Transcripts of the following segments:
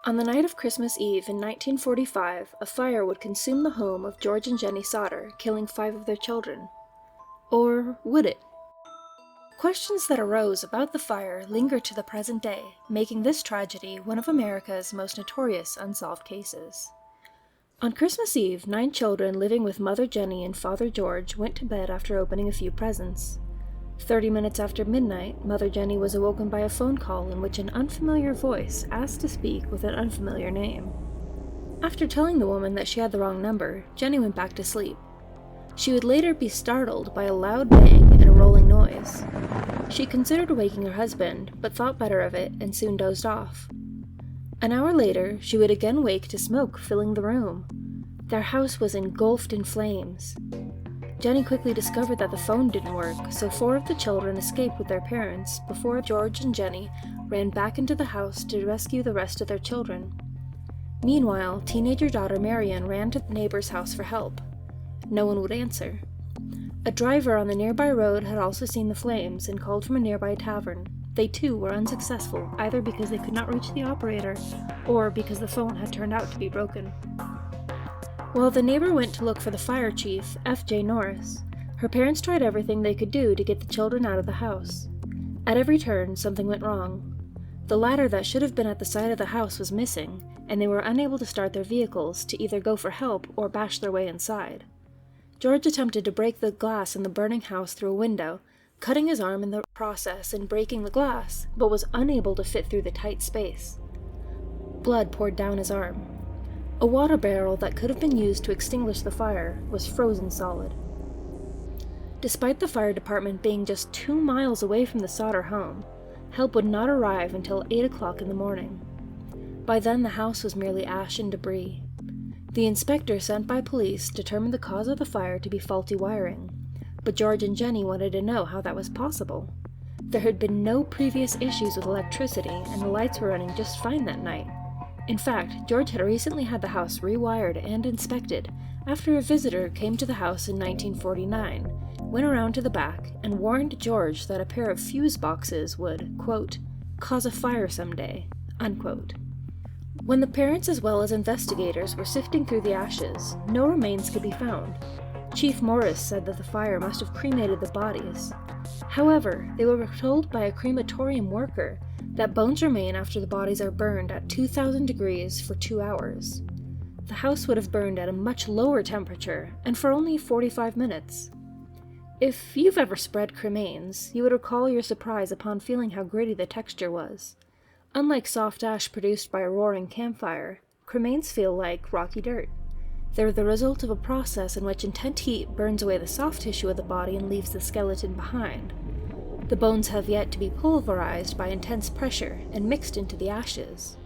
On the night of Christmas Eve in 1945, a fire would consume the home of George and Jenny Sodder, killing 5 of their children. Or would it? Questions that arose about the fire linger to the present day, making this tragedy one of America's most notorious unsolved cases. On Christmas Eve, 9 children living with Mother Jenny and Father George went to bed after opening a few presents. 30 minutes after midnight, Mother Jenny was awoken by a phone call in which an unfamiliar voice asked to speak with an unfamiliar name. After telling the woman that she had the wrong number, Jenny went back to sleep. She would later be startled by a loud bang and a rolling noise. She considered waking her husband, but thought better of it and soon dozed off. An hour later, she would again wake to smoke filling the room. Their house was engulfed in flames. Jenny quickly discovered that the phone didn't work, so 4 of the children escaped with their parents before George and Jenny ran back into the house to rescue the rest of their children. Meanwhile, teenager daughter Marian ran to the neighbor's house for help. No one would answer. A driver on the nearby road had also seen the flames and called from a nearby tavern. They too were unsuccessful, either because they could not reach the operator or because the phone had turned out to be broken. While the neighbor went to look for the fire chief, F.J. Norris, her parents tried everything they could do to get the children out of the house. At every turn, something went wrong. The ladder that should have been at the side of the house was missing, and they were unable to start their vehicles to either go for help or bash their way inside. George attempted to break the glass in the burning house through a window, cutting his arm in the process and breaking the glass, but was unable to fit through the tight space. Blood poured down his arm. A water barrel that could have been used to extinguish the fire was frozen solid. Despite the fire department being just 2 miles away from the Sodder home, help would not arrive until 8 o'clock in the morning. By then, the house was merely ash and debris. The inspector sent by police determined the cause of the fire to be faulty wiring, but George and Jenny wanted to know how that was possible. There had been no previous issues with electricity, and the lights were running just fine that night. In fact, George had recently had the house rewired and inspected after a visitor came to the house in 1949, went around to the back, and warned George that a pair of fuse boxes would, quote, cause a fire someday, unquote. When the parents as well as investigators were sifting through the ashes, no remains could be found. Chief Morris said that the fire must have cremated the bodies. However, they were told by a crematorium worker that bones remain after the bodies are burned at 2,000 degrees for 2 hours. The house would have burned at a much lower temperature, and for only 45 minutes. If you've ever spread cremains, you would recall your surprise upon feeling how gritty the texture was. Unlike soft ash produced by a roaring campfire, cremains feel like rocky dirt. They're the result of a process in which intense heat burns away the soft tissue of the body and leaves the skeleton behind. The bones have yet to be pulverized by intense pressure and mixed into the ashes.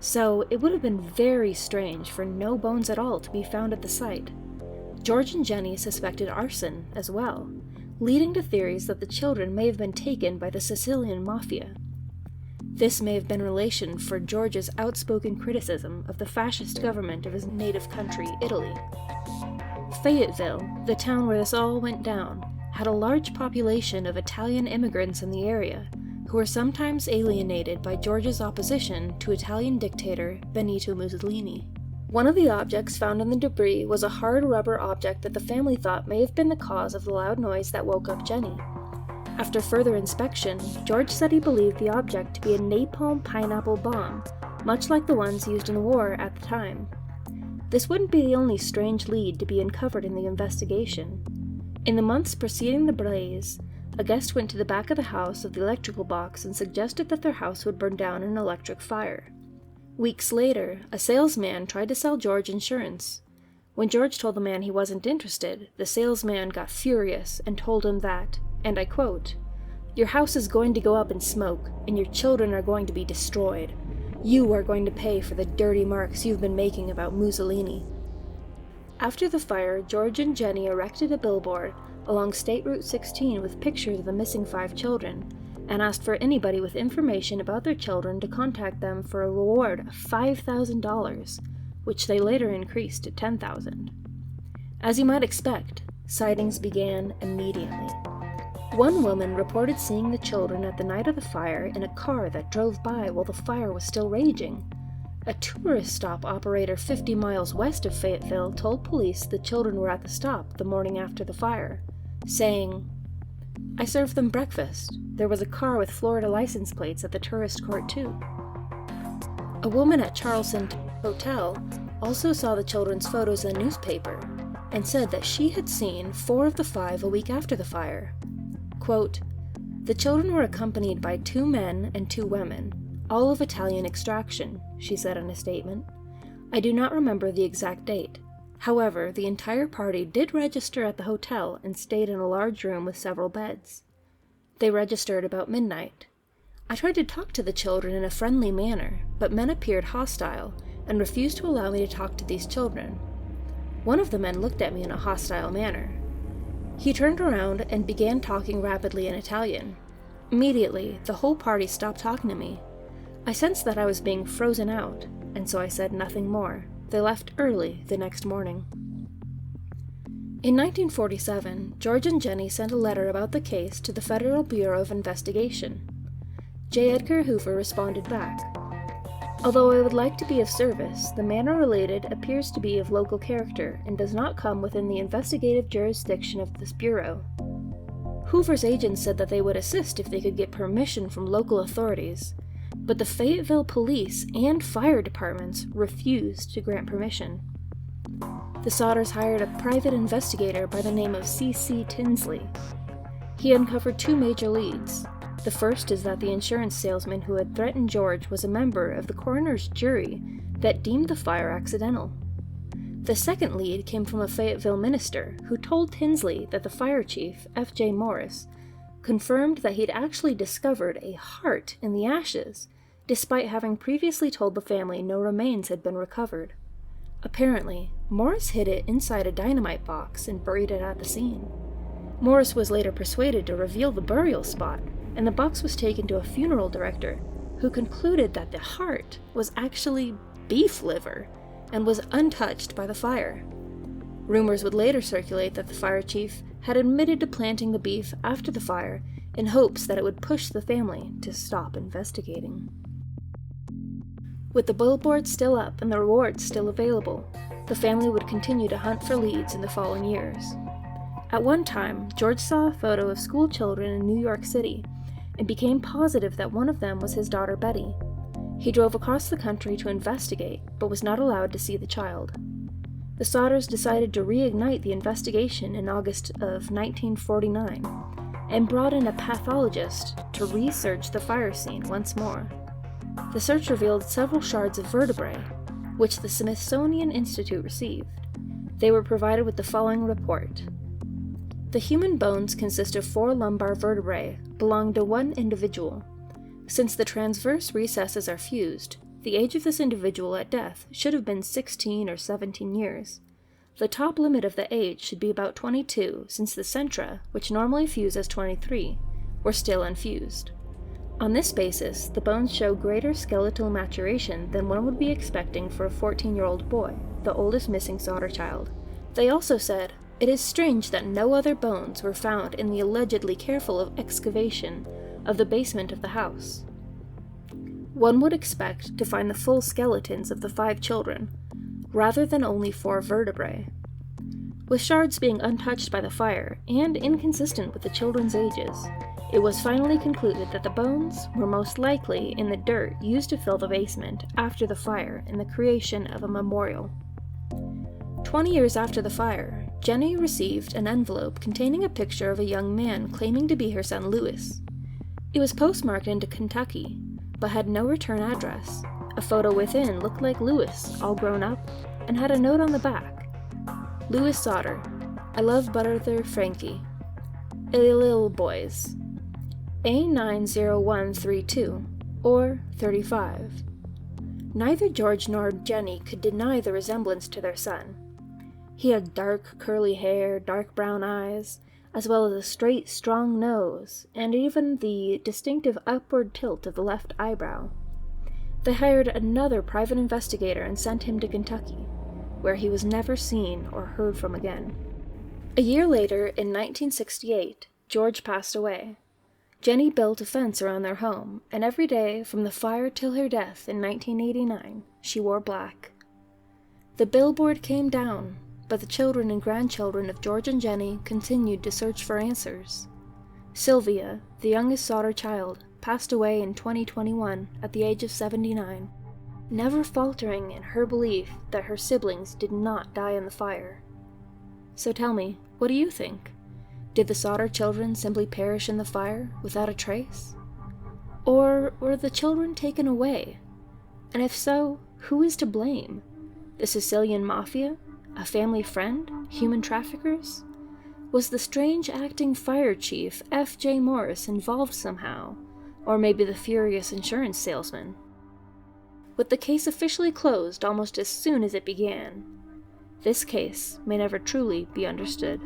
So it would have been very strange for no bones at all to be found at the site. George and Jenny suspected arson as well, leading to theories that the children may have been taken by the Sicilian mafia. This may have been relation for George's outspoken criticism of the fascist government of his native country, Italy. Fayetteville, the town where this all went down, had a large population of Italian immigrants in the area, who were sometimes alienated by George's opposition to Italian dictator Benito Mussolini. One of the objects found in the debris was a hard rubber object that the family thought may have been the cause of the loud noise that woke up Jenny. After further inspection, George said he believed the object to be a napalm pineapple bomb, much like the ones used in the war at the time. This wouldn't be the only strange lead to be uncovered in the investigation. In the months preceding the blaze, a guest went to the back of the house of the electrical box and suggested that their house would burn down in an electric fire. Weeks later, a salesman tried to sell George insurance. When George told the man he wasn't interested, the salesman got furious and told him that, and I quote, "Your house is going to go up in smoke, and your children are going to be destroyed. You are going to pay for the dirty marks you've been making about Mussolini." After the fire, George and Jenny erected a billboard along State Route 16 with pictures of the missing 5 children, and asked for anybody with information about their children to contact them for a reward of $5,000, which they later increased to $10,000. As you might expect, sightings began immediately. One woman reported seeing the children at the night of the fire in a car that drove by while the fire was still raging. A tourist stop operator 50 miles west of Fayetteville told police the children were at the stop the morning after the fire, saying, "I served them breakfast. There was a car with Florida license plates at the tourist court too." A woman at Charleston Hotel also saw the children's photos in a newspaper and said that she had seen 4 of the 5 a week after the fire. Quote, "The children were accompanied by 2 men and 2 women, all of Italian extraction," she said in a statement. "I do not remember the exact date. However, the entire party did register at the hotel and stayed in a large room with several beds. They registered about midnight. I tried to talk to the children in a friendly manner, but men appeared hostile and refused to allow me to talk to these children. One of the men looked at me in a hostile manner. He turned around and began talking rapidly in Italian. Immediately, the whole party stopped talking to me. I sensed that I was being frozen out, and so I said nothing more. They left early the next morning." In 1947, George and Jenny sent a letter about the case to the Federal Bureau of Investigation. J. Edgar Hoover responded back, "Although I would like to be of service, the manner related appears to be of local character and does not come within the investigative jurisdiction of this bureau." Hoover's agents said that they would assist if they could get permission from local authorities, but the Fayetteville police and fire departments refused to grant permission. The Sodders hired a private investigator by the name of C.C. Tinsley. He uncovered 2 major leads. The first is that the insurance salesman who had threatened George was a member of the coroner's jury that deemed the fire accidental. The second lead came from a Fayetteville minister who told Tinsley that the fire chief, F.J. Morris, confirmed that he'd actually discovered a heart in the ashes, despite having previously told the family no remains had been recovered. Apparently, Morris hid it inside a dynamite box and buried it at the scene. Morris was later persuaded to reveal the burial spot, and the box was taken to a funeral director, who concluded that the heart was actually beef liver and was untouched by the fire. Rumors would later circulate that the fire chief had admitted to planting the beef after the fire in hopes that it would push the family to stop investigating. With the billboard still up and the rewards still available, the family would continue to hunt for leads in the following years. At one time, George saw a photo of school children in New York City and became positive that one of them was his daughter Betty. He drove across the country to investigate, but was not allowed to see the child. The Sodders decided to reignite the investigation in August of 1949 and brought in a pathologist to research the fire scene once more. The search revealed several shards of vertebrae, which the Smithsonian Institute received. They were provided with the following report. The human bones consist of 4 lumbar vertebrae, belong to one individual. Since the transverse recesses are fused, the age of this individual at death should have been 16 or 17 years. The top limit of the age should be about 22, since the centra, which normally fuse as 23, were still unfused. On this basis, the bones show greater skeletal maturation than one would be expecting for a 14-year-old boy, the oldest missing Sodder child. They also said, "It is strange that no other bones were found in the allegedly careful excavation of the basement of the house. One would expect to find the full skeletons of the 5 children, rather than only 4 vertebrae." With shards being untouched by the fire and inconsistent with the children's ages, it was finally concluded that the bones were most likely in the dirt used to fill the basement after the fire in the creation of a memorial. 20 years after the fire, Jenny received an envelope containing a picture of a young man claiming to be her son Louis. It was postmarked into Kentucky, but had no return address. A photo within looked like Louis, all grown up, and had a note on the back. "Louis Sodder, I love Brother Frankie. Ill boys. A90132, or 35. Neither George nor Jenny could deny the resemblance to their son. He had dark, curly hair, dark brown eyes, as well as a straight, strong nose, and even the distinctive upward tilt of the left eyebrow. They hired another private investigator and sent him to Kentucky, where he was never seen or heard from again. A year later, in 1968, George passed away. Jenny built a fence around their home, and every day, from the fire till her death in 1989, She wore black. The billboard came down, but the children and grandchildren of George and Jenny continued to search for answers. Sylvia, the youngest Sodder child, passed away in 2021 at the age of 79, never faltering in her belief that her siblings did not die in the fire. So tell me, what do you think? Did the Sodder children simply perish in the fire without a trace? Or were the children taken away? And if so, who is to blame? The Sicilian mafia? A family friend? Human traffickers? Was the strange acting fire chief F.J. Morris involved somehow? Or maybe the furious insurance salesman? With the case officially closed almost as soon as it began, this case may never truly be understood.